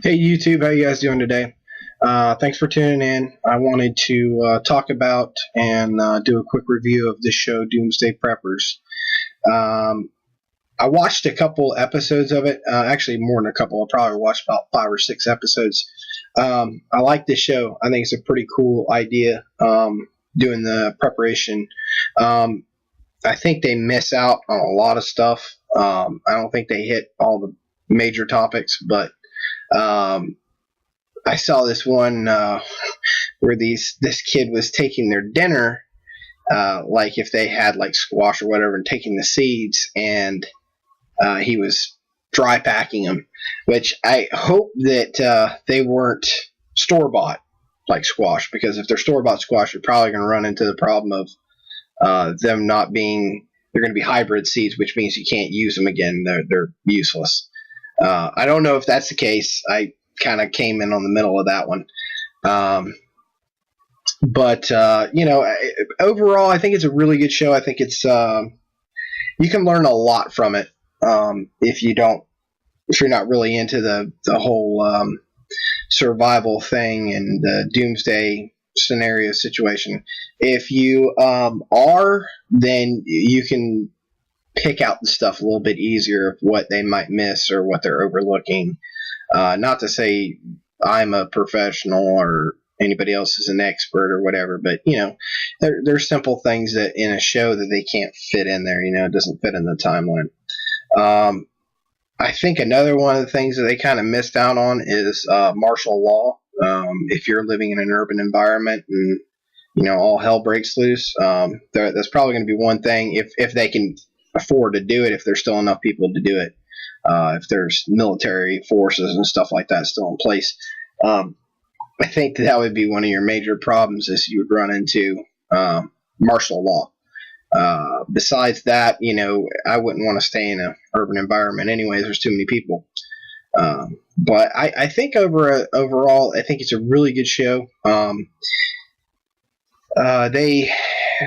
Hey YouTube, how you guys doing today? Thanks for tuning in. I wanted to talk about and do a quick review of this show, Doomsday Preppers. Um, I watched a couple episodes of it. Actually, more than a couple. I probably watched about 5 or 6 episodes. I like this show. I think it's a pretty cool idea, doing the preparation. I think they miss out on a lot of stuff. I don't think they hit all the major topics, but I saw this one where this kid was taking their dinner, like if they had like squash or whatever, and taking the seeds, and he was dry packing them. Which I hope that they weren't store bought like squash, because if they're store bought squash, you're probably going to run into the problem of them not being. They're going to be hybrid seeds, which means you can't use them again. They're useless. I don't know if that's the case. I kind of came in on the middle of that one. But overall, I think it's a really good show. I think it's you can learn a lot from it if you're not really into the whole survival thing and the doomsday scenario situation. If you are, then you can pick out the stuff a little bit easier of what they might miss or what they're overlooking. Not to say I'm a professional or anybody else is an expert or whatever, but there's simple things that in a show that they can't fit in there. It doesn't fit in the timeline. I think another one of the things that they kind of missed out on is martial law. If you're living in an urban environment and all hell breaks loose, that's probably going to be one thing if they can afford to do it, if there's still enough people to do it, if there's military forces and stuff like that still in place. I think that would be one of your major problems, is you would run into martial law. Besides that, I wouldn't want to stay in an urban environment anyways. There's too many people. But I think overall, I think it's a really good show.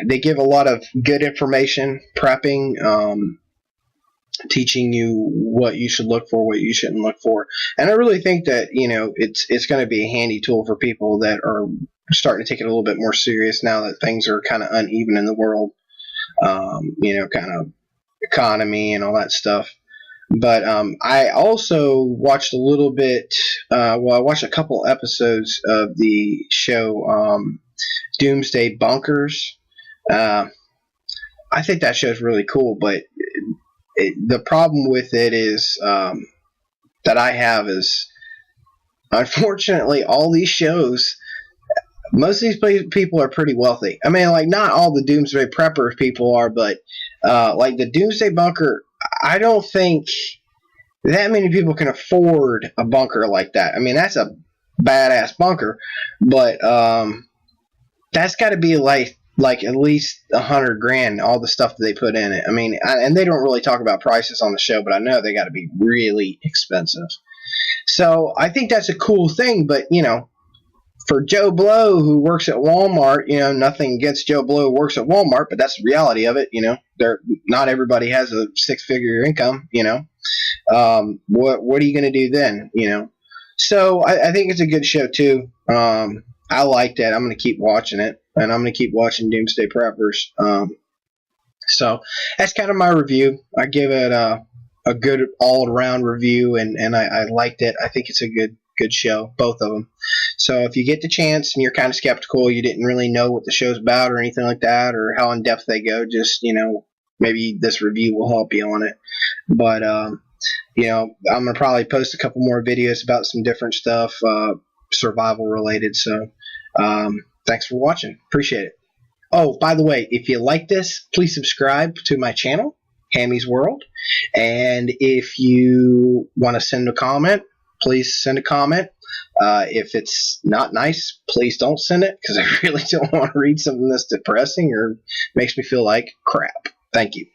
They give a lot of good information, prepping, teaching you what you should look for, what you shouldn't look for. And I really think that, it's going to be a handy tool for people that are starting to take it a little bit more serious now that things are kind of uneven in the world, kind of economy and all that stuff. But I also watched a little bit, I watched a couple episodes of the show Doomsday Bunkers. I think that show's really cool, but the problem with it is that I have is, unfortunately, all these shows, most of these people are pretty wealthy. I mean, like, not all the Doomsday Prepper people are, but like the Doomsday Bunker, I don't think that many people can afford a bunker like that. I mean, that's a badass bunker, but that's got to be like at least $100,000, all the stuff that they put in it. I mean, and they don't really talk about prices on the show, but I know they got to be really expensive. So I think that's a cool thing, but for Joe Blow who works at Walmart, nothing against Joe Blow who works at Walmart, but that's the reality of it. Not everybody has a 6-figure income. What are you going to do then? So I think it's a good show too. I liked it. I'm going to keep watching it, and I'm going to keep watching Doomsday Preppers. So that's kind of my review. I give it a good all-around review, and I liked it. I think it's a good show, both of them. So if you get the chance and you're kind of skeptical, you didn't really know what the show's about or anything like that, or how in depth they go, just maybe this review will help you on it. But I'm gonna probably post a couple more videos about some different stuff, survival related. So thanks for watching. Appreciate it. Oh, by the way, if you like this, please subscribe to my channel, Hammy's World. And if you want to send a comment, please send a comment. If it's not nice, please don't send it, because I really don't want to read something that's depressing or makes me feel like crap. Thank you.